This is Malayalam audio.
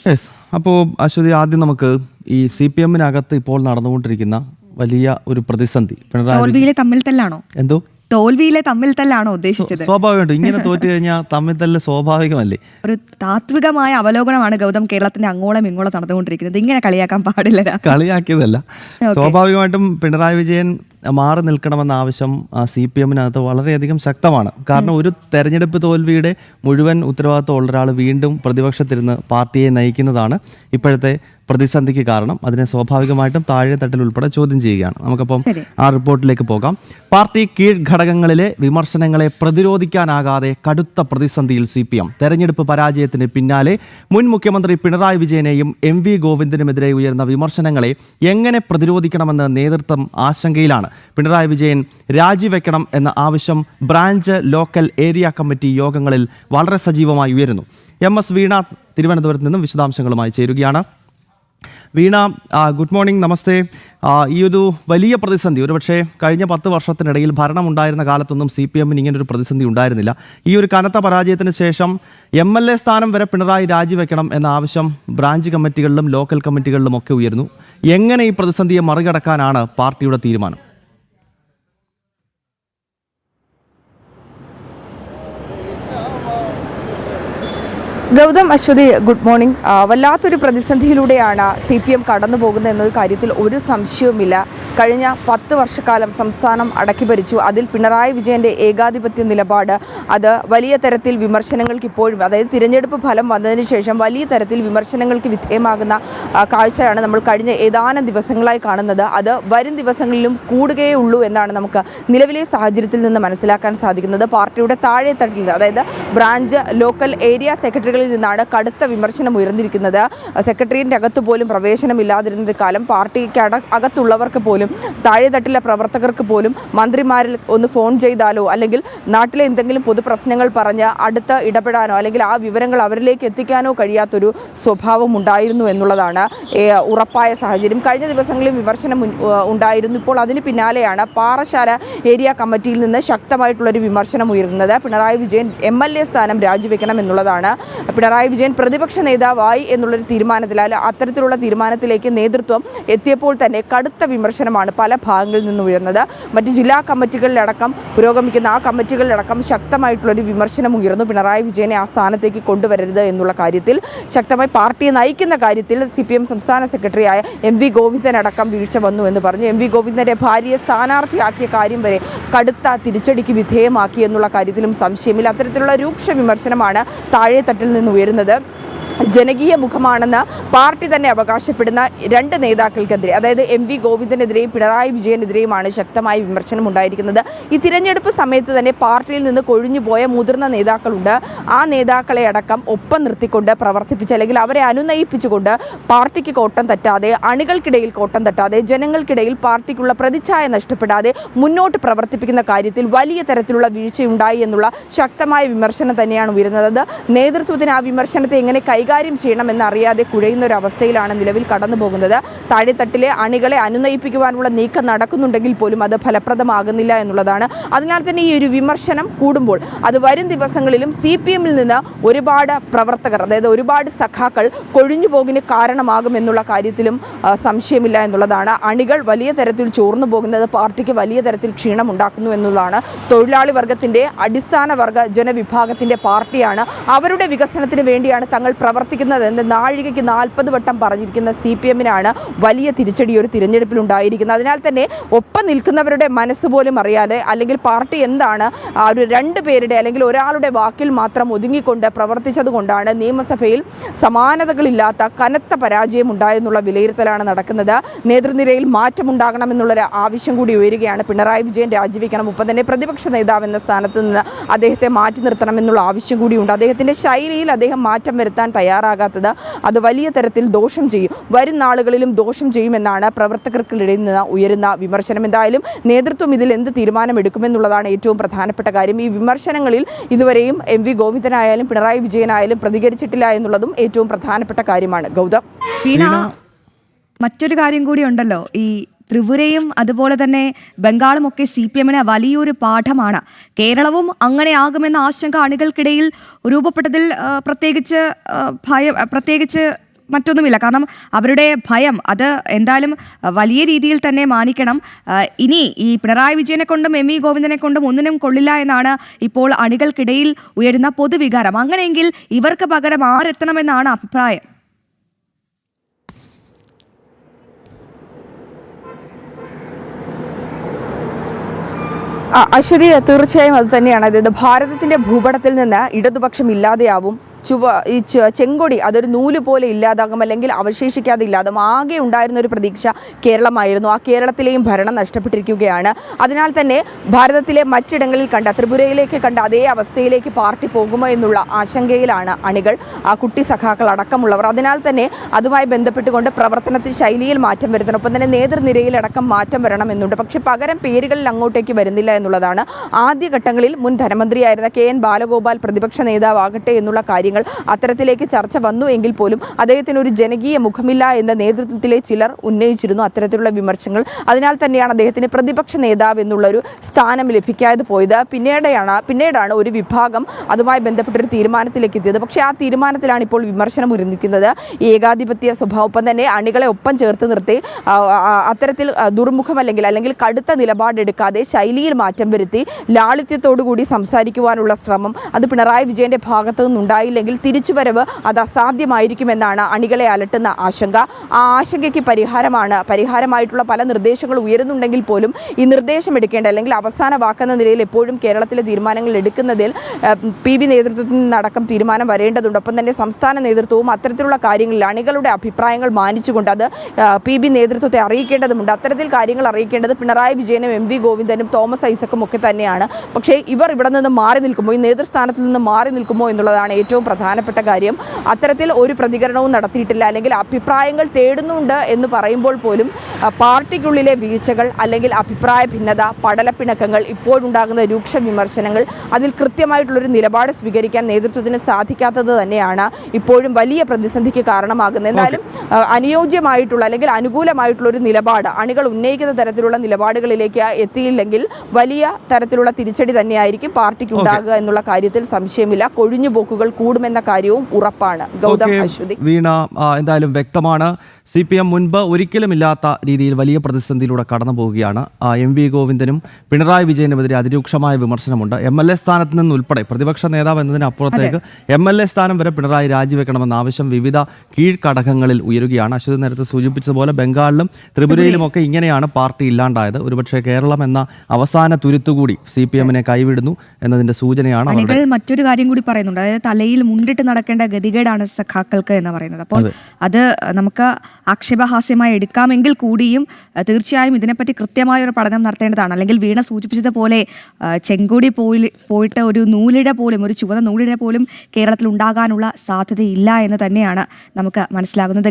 യെസ്. അപ്പോൾ അശ്വതി, ആദ്യം നമുക്ക് ഈ CPM-നകത്ത് ഇപ്പോൾ നടന്നുകൊണ്ടിരിക്കുന്ന വലിയ ഒരു പ്രതിസന്ധി തോൽവിയിലെ തമ്മിൽ തല്ലാണോ? എന്തോ തോൽവിയിലെ തമ്മിൽ തല്ലാണോ ഉദ്ദേശിച്ചത്? സ്വാഭാവികമായിട്ടും ഇങ്ങനെ തോറ്റു കഴിഞ്ഞാൽ തമ്മിൽ തല്ല് സ്വാഭാവികമല്ലേ? ഒരു താത്വികമായ അവലോകനമാണ് ഗൗതം കേരളത്തിന്റെ അങ്ങോളം ഇങ്ങോളം നടന്നുകൊണ്ടിരിക്കുന്നത്. ഇങ്ങനെ കളിയാക്കാൻ പാടില്ല. കളിയാക്കിയതല്ല. സ്വാഭാവികമായിട്ടും പിണറായി വിജയൻ മാറി നിൽക്കണമെന്ന ആവശ്യം CPM-നകത്ത് വളരെയധികം ശക്തമാണ്. കാരണം ഒരു തെരഞ്ഞെടുപ്പ് തോൽവിയുടെ മുഴുവൻ ഉത്തരവാദിത്വമുള്ള ഒരാൾ വീണ്ടും പ്രതിപക്ഷത്തിരുന്ന് പാർട്ടിയെ നയിക്കുന്നതാണ് ഇപ്പോഴത്തെ പ്രതിസന്ധിക്ക് കാരണം. അതിനെ സ്വാഭാവികമായിട്ടും താഴെ തട്ടിൽ ഉൾപ്പെടെ ചോദ്യം ചെയ്യുകയാണ്. നമുക്കപ്പം ആ റിപ്പോർട്ടിലേക്ക് പോകാം. പാർട്ടി കീഴ്ഘടകങ്ങളിലെ വിമർശനങ്ങളെ പ്രതിരോധിക്കാനാകാതെ കടുത്ത പ്രതിസന്ധിയിൽ CPM. തെരഞ്ഞെടുപ്പ് പരാജയത്തിന് പിന്നാലെ മുൻ മുഖ്യമന്ത്രി പിണറായി വിജയനെയും MV ഗോവിന്ദനുമെതിരെ ഉയർന്ന വിമർശനങ്ങളെ എങ്ങനെ പ്രതിരോധിക്കണമെന്ന് നേതൃത്വം ആശങ്കയിലാണ്. പിണറായി വിജയൻ രാജിവെക്കണം എന്ന ആവശ്യം ബ്രാഞ്ച്, ലോക്കൽ, ഏരിയ കമ്മിറ്റി യോഗങ്ങളിൽ വളരെ സജീവമായി ഉയരുന്നു. MS വീണ തിരുവനന്തപുരത്ത് നിന്നും വിശദാംശങ്ങളുമായി ചേരുകയാണ്. വീണ, ഗുഡ് മോർണിംഗ്, നമസ്തേ. ഈ ഒരു വലിയ പ്രതിസന്ധി, ഒരുപക്ഷെ കഴിഞ്ഞ 10 വർഷത്തിനിടയിൽ ഭരണമുണ്ടായിരുന്ന കാലത്തൊന്നും CPM-ന് ഇങ്ങനൊരു പ്രതിസന്ധി ഉണ്ടായിരുന്നില്ല. ഈ ഒരു കനത്ത പരാജയത്തിന് ശേഷം MLA സ്ഥാനം വരെ പിണറായി രാജിവെക്കണം എന്ന ആവശ്യം ബ്രാഞ്ച് കമ്മിറ്റികളിലും ലോക്കൽ കമ്മിറ്റികളിലും ഒക്കെ ഉയർന്നു. എങ്ങനെ ഈ പ്രതിസന്ധിയെ മറികടക്കാനാണ് പാർട്ടിയുടെ തീരുമാനം? Gautam, Aswathy, good morning. വല്ലാത്തൊരു പ്രതിസന്ധിയിലൂടെയാണ് CPM കടന്നു പോകുന്നത് എന്ന കാര്യത്തിൽ ഒരു സംശയവുമില്ല. കഴിഞ്ഞ 10 വർഷക്കാലം സംസ്ഥാനം അടക്കി ഭരിച്ചു. അതിൽ പിണറായി വിജയൻ്റെ ഏകാധിപത്യ നിലപാട് അത് വലിയ തരത്തിൽ വിമർശനങ്ങൾക്ക് ഇപ്പോഴും, അതായത് തിരഞ്ഞെടുപ്പ് ഫലം വന്നതിന് ശേഷം വലിയ തരത്തിൽ വിമർശനങ്ങൾക്ക് വിധേയമാകുന്ന കാഴ്ചയാണ് നമ്മൾ കഴിഞ്ഞ ഏതാനും ദിവസങ്ങളായി കാണുന്നത്. അത് വരും ദിവസങ്ങളിലും കൂടുകയേ ഉള്ളൂ എന്നാണ് നമുക്ക് നിലവിലെ സാഹചര്യത്തിൽ നിന്ന് മനസ്സിലാക്കാൻ സാധിക്കുന്നത്. പാർട്ടിയുടെ താഴെ തട്ടിൽ, അതായത് ബ്രാഞ്ച്, ലോക്കൽ, ഏരിയ സെക്രട്ടറികളിൽ നിന്നാണ് കടുത്ത വിമർശനം ഉയർന്നിരിക്കുന്നത്. സെക്രട്ടേറിയറ്റിന്റെ അകത്ത് പോലും പ്രവേശനമില്ലാതിരുന്ന കാലം പാർട്ടിക്ക് അകത്തുള്ളവർക്ക് പോലും, താഴെ തട്ടിലെ പ്രവർത്തകർക്ക് പോലും മന്ത്രിമാരിൽ ഒന്ന് ഫോൺ ചെയ്താലോ അല്ലെങ്കിൽ നാട്ടിലെ എന്തെങ്കിലും പൊതുപ്രശ്നങ്ങൾ പറഞ്ഞ് അടുത്ത് ഇടപെടാനോ അല്ലെങ്കിൽ ആ വിവരങ്ങൾ അവരിലേക്ക് എത്തിക്കാനോ കഴിയാത്തൊരു സ്വഭാവം ഉണ്ടായിരുന്നു എന്നുള്ളതാണ് ഉറപ്പായ സാഹചര്യം. കഴിഞ്ഞ ദിവസങ്ങളിൽ വിമർശനം ഉണ്ടായിരുന്നു. ഇപ്പോൾ അതിന് പിന്നാലെയാണ് പാറശാല ഏരിയ കമ്മിറ്റിയിൽ നിന്ന് ശക്തമായിട്ടുള്ളൊരു വിമർശനം ഉയരുന്നത്. പിണറായി വിജയൻ MLA സ്ഥാനം രാജിവെക്കണം എന്നുള്ളതാണ്. പിണറായി വിജയൻ പ്രതിപക്ഷ നേതാവായി എന്നുള്ളൊരു തീരുമാനത്തിലാൽ അത്തരത്തിലുള്ള തീരുമാനത്തിലേക്ക് നേതൃത്വം എത്തിയപ്പോൾ തന്നെ കടുത്ത വിമർശനമാണ് പല ഭാഗങ്ങളിൽ നിന്നും ഉയർന്നത്. മറ്റ് ജില്ലാ കമ്മിറ്റികളിലടക്കം പുരോഗമിക്കുന്ന ആ കമ്മിറ്റികളിലടക്കം ശക്തമായിട്ടുള്ളൊരു വിമർശനം ഉയർന്നു. പിണറായി വിജയനെ ആ സ്ഥാനത്തേക്ക് കൊണ്ടുവരരുത് എന്നുള്ള കാര്യത്തിൽ, ശക്തമായി പാർട്ടിയെ നയിക്കുന്ന കാര്യത്തിൽ CPM സംസ്ഥാന സെക്രട്ടറിയായ MV ഗോവിന്ദനടക്കം വീഴ്ച വന്നു എന്ന് പറഞ്ഞു. MV ഗോവിന്ദന്റെ ഭാര്യയെ സ്ഥാനാർത്ഥിയാക്കിയ കാര്യം വരെ കടുത്ത തിരിച്ചടിക്ക് വിധേയമാക്കി എന്നുള്ള കാര്യത്തിലും സംശയമില്ല. അത്തരത്തിലുള്ള രൂക്ഷ വിമർശനമാണ് താഴെ തട്ടിൽ നിന്ന് ഉയരുന്നത്. ജനകീയ മുഖമാണെന്ന് പാർട്ടി തന്നെ അവകാശപ്പെടുന്ന 2 നേതാക്കൾക്കെതിരെ, അതായത് MV ഗോവിന്ദനെതിരെയും പിണറായി വിജയനെതിരെയുമാണ് ശക്തമായ വിമർശനം ഉണ്ടായിരിക്കുന്നത്. ഈ തിരഞ്ഞെടുപ്പ് സമയത്ത് തന്നെ പാർട്ടിയിൽ നിന്ന് കൊഴിഞ്ഞുപോയ മുതിർന്ന നേതാക്കളുണ്ട്. ആ നേതാക്കളെ അടക്കം ഒപ്പം നിർത്തിക്കൊണ്ട് പ്രവർത്തിപ്പിച്ച്, അല്ലെങ്കിൽ അവരെ അനുനയിപ്പിച്ചുകൊണ്ട് പാർട്ടിക്ക് കോട്ടം തട്ടാതെ, അണികൾക്കിടയിൽ കോട്ടം തട്ടാതെ, ജനങ്ങൾക്കിടയിൽ പാർട്ടിക്കുള്ള പ്രതിച്ഛായ നഷ്ടപ്പെടാതെ മുന്നോട്ട് പ്രവർത്തിപ്പിക്കുന്ന കാര്യത്തിൽ വലിയ തരത്തിലുള്ള വീഴ്ചയുണ്ടായി എന്നുള്ള ശക്തമായ വിമർശനം തന്നെയാണ് ഉയരുന്നത്. അത് നേതൃത്വത്തിന് ആ വിമർശനത്തെ എങ്ങനെ കൈകാര്യം ചെയ്യണമെന്നറിയാതെ കുഴയുന്ന ഒരു അവസ്ഥയിലാണ് നിലവിൽ കടന്നു പോകുന്നത്. താഴെത്തട്ടിലെ അണികളെ അനുനയിപ്പിക്കുവാനുള്ള നീക്കം നടക്കുന്നുണ്ടെങ്കിൽ പോലും അത് ഫലപ്രദമാകുന്നില്ല എന്നുള്ളതാണ്. അതിനാൽ തന്നെ ഈ ഒരു വിമർശനം കൂടുമ്പോൾ അത് വരും ദിവസങ്ങളിലും CPM-ൽ നിന്ന് ഒരുപാട് പ്രവർത്തകർ, അതായത് ഒരുപാട് സഖാക്കൾ കൊഴിഞ്ഞുപോകിന് കാരണമാകുമെന്നുള്ള കാര്യത്തിലും സംശയമില്ല എന്നുള്ളതാണ്. അണികൾ വലിയ തരത്തിൽ ചോർന്നു പോകുന്നത് പാർട്ടിക്ക് വലിയ തരത്തിൽ ക്ഷീണം ഉണ്ടാക്കുന്നു എന്നുള്ളതാണ്. തൊഴിലാളി വർഗത്തിൻ്റെ, അടിസ്ഥാന വർഗ ജനവിഭാഗത്തിൻ്റെ പാർട്ടിയാണ്. അവരുടെ വികസനത്തിന് വേണ്ടിയാണ് തങ്ങൾ പ്രവർത്തിക്കുന്നത് എന്ന് നാഴികയ്ക്ക് 40 വട്ടം പറഞ്ഞിരിക്കുന്ന CPM-നാണ് വലിയ തിരിച്ചടി ഒരു തിരഞ്ഞെടുപ്പിൽ ഉണ്ടായിരിക്കുന്നത്. അതിനാൽ തന്നെ ഒപ്പം നിൽക്കുന്നവരുടെ മനസ്സ് പോലും അറിയാതെ, അല്ലെങ്കിൽ പാർട്ടി എന്താണ് ആ ഒരു 2 പേരുടെ അല്ലെങ്കിൽ ഒരാളുടെ വാക്കിൽ മാത്രം ഒതുങ്ങിക്കൊണ്ട് പ്രവർത്തിച്ചത് കൊണ്ടാണ് നിയമസഭയിൽ സമാനതകളില്ലാത്ത കനത്ത പരാജയം ഉണ്ടായെന്നുള്ള വിലയിരുത്തലാണ് നടക്കുന്നത്. നേതൃനിരയിൽ മാറ്റമുണ്ടാകണമെന്നുള്ളൊരു ആവശ്യം കൂടി ഉയരുകയാണ്. പിണറായി വിജയൻ രാജിവെക്കണം, ഒപ്പം തന്നെ പ്രതിപക്ഷ നേതാവ് എന്ന സ്ഥാനത്ത് നിന്ന് അദ്ദേഹത്തെ മാറ്റി നിർത്തണമെന്നുള്ള ആവശ്യം കൂടിയുണ്ട്. അദ്ദേഹത്തിൻ്റെ ശൈലിയിൽ അദ്ദേഹം മാറ്റം വരുത്താൻ തയ്യാറാകാത്തത് അത് വലിയ തരത്തിൽ ദോഷം ചെയ്യും, വരും നാളുകളിലും ദോഷം ചെയ്യുമെന്നാണ് പ്രവർത്തകർക്കിടയിൽ നിന്ന് ഉയരുന്ന വിമർശനം. എന്തായാലും നേതൃത്വം ഇതിൽ എന്ത് തീരുമാനമെടുക്കുമെന്നുള്ളതാണ് ഏറ്റവും പ്രധാനപ്പെട്ട കാര്യം. ഈ വിമർശനങ്ങളിൽ ഇതുവരെയും MV ഗോവിന്ദനായാലും പിണറായി വിജയനായാലും പ്രതികരിച്ചിട്ടില്ല എന്നുള്ളതും ഏറ്റവും പ്രധാനപ്പെട്ട കാര്യമാണ്. ഗൗതം, മറ്റൊരു കാര്യം കൂടി ഉണ്ടല്ലോ, ഈ ത്രിപുരയും അതുപോലെ തന്നെ ബംഗാളും ഒക്കെ CPM-ന് വലിയൊരു പാഠമാണ്. കേരളവും അങ്ങനെയാകുമെന്ന ആശങ്ക അണികൾക്കിടയിൽ രൂപപ്പെട്ടതിൽ പ്രത്യേകിച്ച് മറ്റൊന്നുമില്ല. കാരണം അവരുടെ ഭയം അത് എന്തായാലും വലിയ രീതിയിൽ തന്നെ മാനിക്കണം. ഇനി ഈ പിണറായി വിജയനെ കൊണ്ടും എം വി ഗോവിന്ദനെ കൊണ്ടും ഒന്നിനും കൊള്ളില്ല എന്നാണ് ഇപ്പോൾ അണികൾക്കിടയിൽ ഉയരുന്ന പൊതുവികാരം. അങ്ങനെയെങ്കിൽ ഇവർക്ക് പകരം ആരെത്തണമെന്നാണ് അഭിപ്രായം? അശ്വതി, തീർച്ചയായും അത് തന്നെയാണ്. അതായത് ഭാരതത്തിന്റെ ഭൂപടത്തിൽ നിന്ന് ഇടതുപക്ഷം ഇല്ലാതെയാവും. ഈ ചെങ്കൊടി അതൊരു നൂല് പോലെ ഇല്ലാതാകും, അല്ലെങ്കിൽ അവശേഷിക്കാതെ ഇല്ലാതാകും. ആകെ ഉണ്ടായിരുന്ന ഒരു പ്രതീക്ഷ കേരളമായിരുന്നു. ആ കേരളത്തിലെയും ഭരണം നഷ്ടപ്പെട്ടിരിക്കുകയാണ്. അതിനാൽ തന്നെ ഭാരതത്തിലെ മറ്റിടങ്ങളിൽ കണ്ട, ത്രിപുരയിലേക്ക് കണ്ട അതേ അവസ്ഥയിലേക്ക് പാർട്ടി പോകുമോ എന്നുള്ള ആശങ്കയിലാണ് അണികൾ, ആ കുട്ടി സഖാക്കൾ അടക്കമുള്ളവർ. അതിനാൽ തന്നെ അതുമായി ബന്ധപ്പെട്ടുകൊണ്ട് പ്രവർത്തനത്തിൽ ശൈലിയിൽ മാറ്റം വരുത്തണം, ഒപ്പം തന്നെ നേതൃനിരയിലടക്കം മാറ്റം വരണമെന്നുണ്ട്. പക്ഷേ പകരം പേരുകളിൽ അങ്ങോട്ടേക്ക് വരുന്നില്ല എന്നുള്ളതാണ്. ആദ്യഘട്ടങ്ങളിൽ മുൻ ധനമന്ത്രിയായിരുന്ന KN ബാലഗോപാൽ പ്രതിപക്ഷ നേതാവാകട്ടെ എന്നുള്ള കാര്യം അത്തരത്തിലേക്ക് ചർച്ച വന്നു എങ്കിൽ പോലും അദ്ദേഹത്തിന് ഒരു ജനകീയ മുഖമില്ല എന്ന് നേതൃത്വത്തിലെ ചിലർ ഉന്നയിച്ചിരുന്നു അത്തരത്തിലുള്ള വിമർശനങ്ങൾ. അതിനാൽ തന്നെയാണ് അദ്ദേഹത്തിന് പ്രതിപക്ഷ നേതാവ് എന്നുള്ളൊരു സ്ഥാനം ലഭിക്കാതെ പോയത്. പിന്നീടാണ് ഒരു വിഭാഗം അതുമായി ബന്ധപ്പെട്ടൊരു തീരുമാനത്തിലേക്ക് എത്തിയത്. പക്ഷേ ആ തീരുമാനത്തിലാണ് ഇപ്പോൾ വിമർശനം ഉയർന്നിരിക്കുന്നത്. ഏകാധിപത്യ സ്വഭാവം, ഒപ്പം തന്നെ അണികളെ ഒപ്പം ചേർത്ത് നിർത്തി അത്തരത്തിൽ ദുർമുഖം അല്ലെങ്കിൽ കടുത്ത നിലപാടെടുക്കാതെ ശൈലിയിൽ മാറ്റം വരുത്തി ലാളിത്യത്തോടുകൂടി സംസാരിക്കുവാനുള്ള ശ്രമം അത് പിണറായി വിജയന്റെ ഭാഗത്തു നിന്നുണ്ടായില്ല ില്ലെങ്കിൽ തിരിച്ചുവരവ് അത് അസാധ്യമായിരിക്കുമെന്നാണ് അണികളെ അലട്ടുന്ന ആശങ്ക. ആ ആശങ്കയ്ക്ക് പരിഹാരമായിട്ടുള്ള പല നിർദ്ദേശങ്ങൾ ഉയരുന്നുണ്ടെങ്കിൽ പോലും ഈ നിർദ്ദേശം എടുക്കേണ്ട, അല്ലെങ്കിൽ അവസാന വാക്കെന്ന നിലയിൽ എപ്പോഴും കേരളത്തിലെ തീരുമാനങ്ങൾ എടുക്കുന്നതിൽ PB നേതൃത്വത്തിൽ നിന്നടക്കം തീരുമാനം വരേണ്ടതുണ്ട്. ഒപ്പം തന്നെ സംസ്ഥാന നേതൃത്വവും അത്തരത്തിലുള്ള കാര്യങ്ങളിൽ അണികളുടെ അഭിപ്രായങ്ങൾ മാനിച്ചുകൊണ്ട് അത് PB നേതൃത്വത്തെ അറിയിക്കേണ്ടതുണ്ട്. അത്തരത്തിൽ കാര്യങ്ങൾ അറിയിക്കേണ്ടത് പിണറായി വിജയനും MV ഗോവിന്ദനും തോമസ് ഐസക്കും ഒക്കെ തന്നെയാണ്. പക്ഷേ ഇവർ ഇവിടെ നിന്ന് മാറി നിൽക്കുമോ, ഈ നേതൃസ്ഥാനത്ത് നിന്ന് മാറി നിൽക്കുമോ എന്നുള്ളതാണ് ഏറ്റവും പ്രധാനപ്പെട്ട കാര്യം. അത്തരത്തിൽ ഒരു പ്രതികരണവും നടത്തിയിട്ടില്ല, അല്ലെങ്കിൽ അഭിപ്രായങ്ങൾ തേടുന്നുണ്ട് എന്ന് പറയുമ്പോൾ പോലും പാർട്ടിക്കുള്ളിലെ വീഴ്ചകൾ, അല്ലെങ്കിൽ അഭിപ്രായ ഭിന്നത, പടലപ്പിണക്കങ്ങൾ, ഇപ്പോഴുണ്ടാകുന്ന രൂക്ഷ വിമർശനങ്ങൾ, അതിൽ കൃത്യമായിട്ടുള്ളൊരു നിലപാട് സ്വീകരിക്കാൻ നേതൃത്വത്തിന് സാധിക്കാത്തത് തന്നെയാണ് ഇപ്പോഴും വലിയ പ്രതിസന്ധിക്ക് കാരണമാകുന്നത്. എന്നാലും അനുയോജ്യമായിട്ടുള്ള അല്ലെങ്കിൽ അനുകൂലമായിട്ടുള്ള ഒരു നിലപാട് അണികൾ ഉന്നയിക്കുന്ന തരത്തിലുള്ള നിലപാടുകളിലേക്ക് എത്തിയില്ലെങ്കിൽ വലിയ തരത്തിലുള്ള തിരിച്ചടി തന്നെയായിരിക്കും പാർട്ടിക്ക് ഉണ്ടാകുക എന്നുള്ള കാര്യത്തിൽ സംശയമില്ല. കൊഴിഞ്ഞുപോക്കുകൾ കൂടുമെന്ന കാര്യവും ഉറപ്പാണ്. ഗൗതം, അശ്വതി. വീണ, എന്തായാലും വ്യക്തമാണ് CPM മുൻപ് ഒരിക്കലും ഇല്ലാത്ത രീതിയിൽ വലിയ പ്രതിസന്ധിയിലൂടെ കടന്നു പോവുകയാണ്. MV ഗോവിന്ദനും പിണറായി വിജയനുമെതിരെ അതിരൂക്ഷമായ വിമർശനമുണ്ട്. MLA സ്ഥാനത്ത് നിന്ന് ഉൾപ്പെടെ പ്രതിപക്ഷ നേതാവ് എന്നതിനപ്പുറത്തേക്ക് MLA സ്ഥാനം വരെ പിണറായി രാജിവെക്കണമെന്ന ആവശ്യം വിവിധ കീഴ്ഘടകങ്ങളിൽ ഉയരുകയാണ്. അശ്വതി നേരത്തെ സൂചിപ്പിച്ചതുപോലെ ബംഗാളിലും ത്രിപുരയിലുമൊക്കെ ഇങ്ങനെയാണ് പാർട്ടി ഇല്ലാണ്ടായത്. ഒരുപക്ഷെ കേരളം എന്ന അവസാന തുരുത്തുകൂടി CPM-നെ കൈവിടുന്നു എന്നതിന്റെ സൂചനയാണ്. മറ്റൊരു കാര്യം കൂടി പറയുന്നുണ്ട്, അതായത് തലയിൽ മുണ്ടിട്ട് നടക്കേണ്ട ഗതികേടാണ് സഖാക്കൾക്ക് എന്ന് പറയുന്നത്. അപ്പോൾ അത് നമുക്ക് ആക്ഷേപഹാസ്യമായി എടുക്കാമെങ്കിൽ കൂടിയും തീർച്ചയായും ഇതിനെപ്പറ്റി കൃത്യമായൊരു പഠനം നടത്തേണ്ടതാണ്. അല്ലെങ്കിൽ വീണ സൂചിപ്പിച്ചതുപോലെ ചെങ്കൊടി പോയിട്ട് ഒരു നൂലിഴ പോലും, ഒരു ചുവന്ന നൂലിഴ പോലും കേരളത്തിൽ ഉണ്ടാകാനുള്ള സാധ്യതയില്ല എന്ന് തന്നെയാണ് നമുക്ക് മനസ്സിലാകുന്നത്.